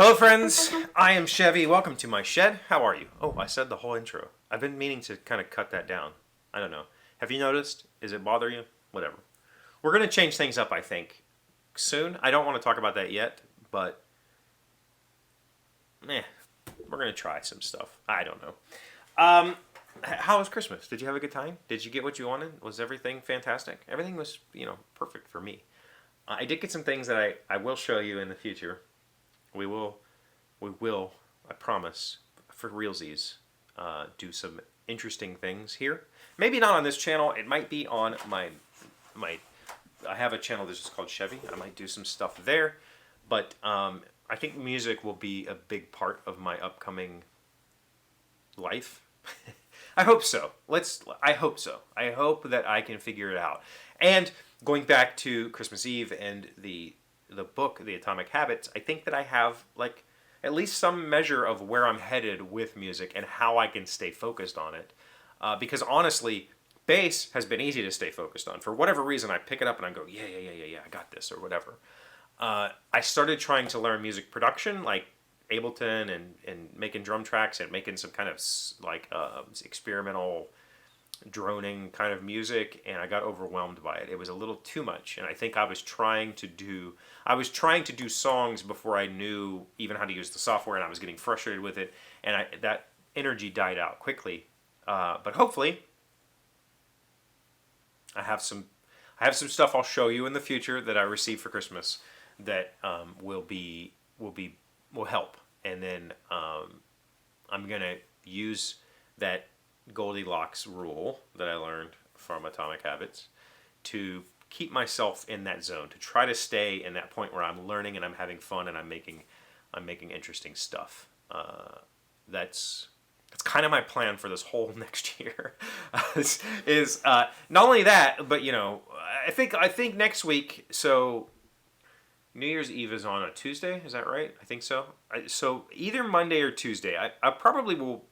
Hello, friends. I am Chevy. Welcome to my shed. How are you? Oh, I said the whole intro. I've been meaning to kind of cut that down. I don't know. Have you noticed? Is it bother you? Whatever. We're going to change things up, I think, soon. I don't want to talk about that yet, but we're going to try some stuff. I don't know. How was Christmas? Did you have a good time? Did you get what you wanted? Was everything fantastic? Everything was, perfect for me. I did get some things that I will show you in the future. We will, I promise, for realsies, do some interesting things here. Maybe not on this channel. It might be on my. I have a channel that's just called Chevee. I might do some stuff there, but I think music will be a big part of my upcoming life. I hope so. I hope so. I hope that I can figure it out. And going back to Christmas Eve and the book, The Atomic Habits, I think that I have at least some measure of where I'm headed with music and how I can stay focused on it. Because honestly, bass has been easy to stay focused on. For whatever reason, I pick it up and I go, yeah, I got this, or whatever. I started trying to learn music production, like Ableton and making drum tracks and making some kind of experimental droning kind of music, and I got overwhelmed by it. It was a little too much, and I think I was trying to do songs before I knew even how to use the software, and I was getting frustrated with it, and that energy died out quickly. But hopefully, I have some stuff I'll show you in the future that I received for Christmas that will help, and then I'm gonna use that Goldilocks rule that I learned from Atomic Habits to keep myself in that zone, to try to stay in that point where I'm learning and I'm having fun and I'm making interesting stuff. That's kind of my plan for this whole next year. is not only that, but I think next week. So New Year's Eve is on a Tuesday. Is that right? I think so. So either Monday or Tuesday. I probably will.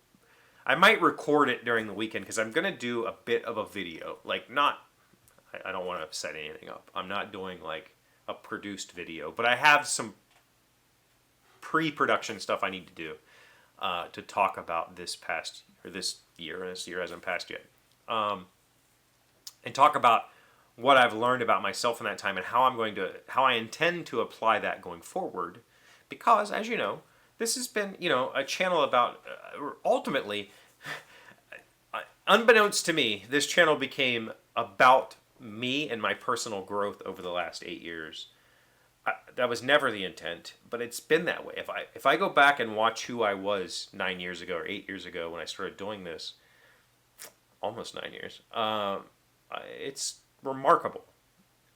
I might record it during the weekend because I'm going to do a bit of a video. I don't want to set anything up. I'm not doing a produced video, but I have some pre-production stuff I need to do to talk about this year. This year hasn't passed yet. And talk about what I've learned about myself in that time and how I intend to apply that going forward. Because, as you know, this has been, a channel about, ultimately, unbeknownst to me, this channel became about me and my personal growth over the last 8 years. That was never the intent, but it's been that way. If I go back and watch who I was 9 years ago or 8 years ago when I started doing this, almost 9 years, it's remarkable.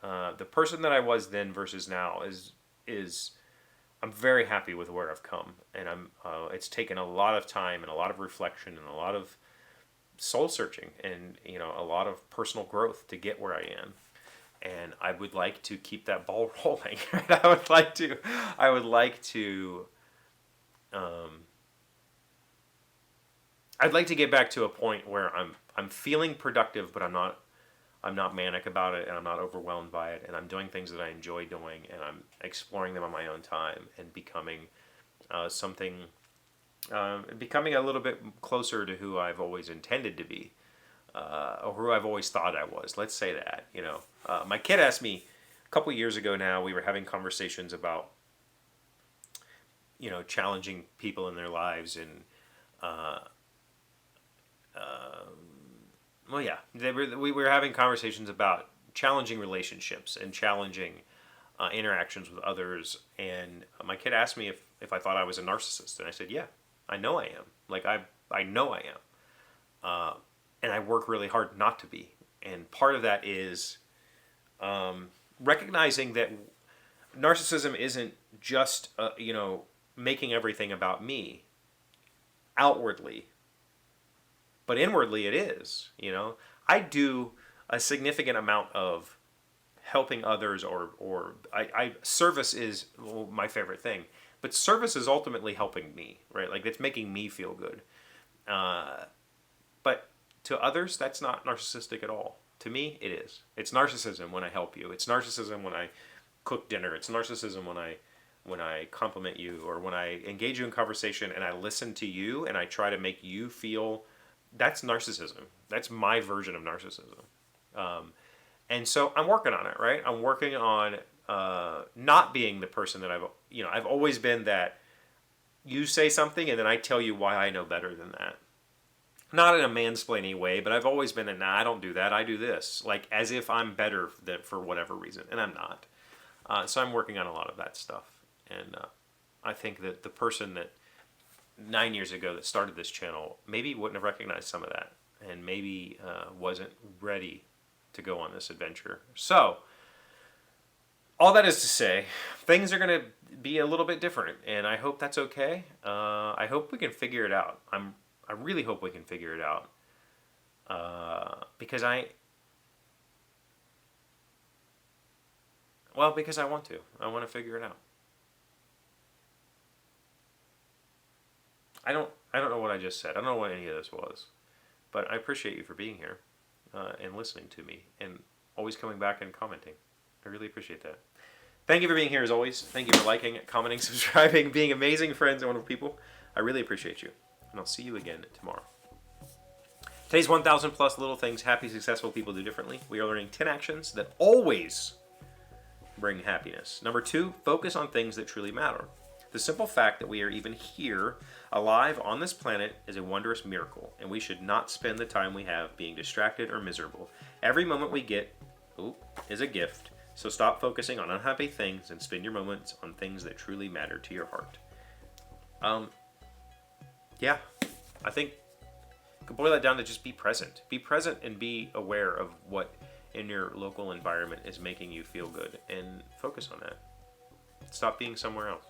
The person that I was then versus now is I'm very happy with where I've come, and it's taken a lot of time and a lot of reflection and a lot of soul searching and a lot of personal growth to get where I am. And I would like to keep that ball rolling. I'd like to get back to a point where I'm feeling productive, but I'm not manic about it, and I'm not overwhelmed by it, and I'm doing things that I enjoy doing, and I'm exploring them on my own time and becoming becoming a little bit closer to who I've always intended to be, or who I've always thought I was. Let's say that. My kid asked me a couple years ago now. We were having conversations about challenging people in their lives and. We were having conversations about challenging relationships and challenging interactions with others. And my kid asked me if I thought I was a narcissist. And I said, yeah, I know I am. I know I am. And I work really hard not to be. And part of that is recognizing that narcissism isn't just, making everything about me outwardly. But inwardly it is, I do a significant amount of helping others or service is my favorite thing. But service is ultimately helping me, right? It's making me feel good. But to others, that's not narcissistic at all. To me, it is. It's narcissism when I help you. It's narcissism when I cook dinner. It's narcissism when I when I compliment you, or when I engage you in conversation and I listen to you and I try to make you feel, that's narcissism. That's my version of narcissism. And so I'm working on it, right? I'm working on not being the person that I've always been, that you say something and then I tell you why I know better than that. Not in a mansplaining way, but I've always been nah, I don't do that. I do this. Like, as if I'm better for whatever reason, and I'm not. So I'm working on a lot of that stuff. And I think that the person that 9 years ago that started this channel maybe wouldn't have recognized some of that, and maybe wasn't ready to go on this adventure. So all that is to say, things are going to be a little bit different, and I hope that's okay. I hope we can figure it out. I really hope we can figure it out, because I want to. I want to figure it out. I don't know what I just said. I don't know what any of this was, but I appreciate you for being here and listening to me and always coming back and commenting. I really appreciate that. Thank you for being here as always. Thank you for liking, commenting, subscribing, being amazing friends and wonderful people. I really appreciate you. And I'll see you again tomorrow. Today's 1,000 plus little things happy, successful people do differently. We are learning 10 actions that always bring happiness. Number 2, focus on things that truly matter. The simple fact that we are even here, alive on this planet, is a wondrous miracle, and we should not spend the time we have being distracted or miserable. Every moment we get is a gift, so stop focusing on unhappy things and spend your moments on things that truly matter to your heart. Yeah, I think you could boil that down to just be present. Be present and be aware of what in your local environment is making you feel good, and focus on that. Stop being somewhere else.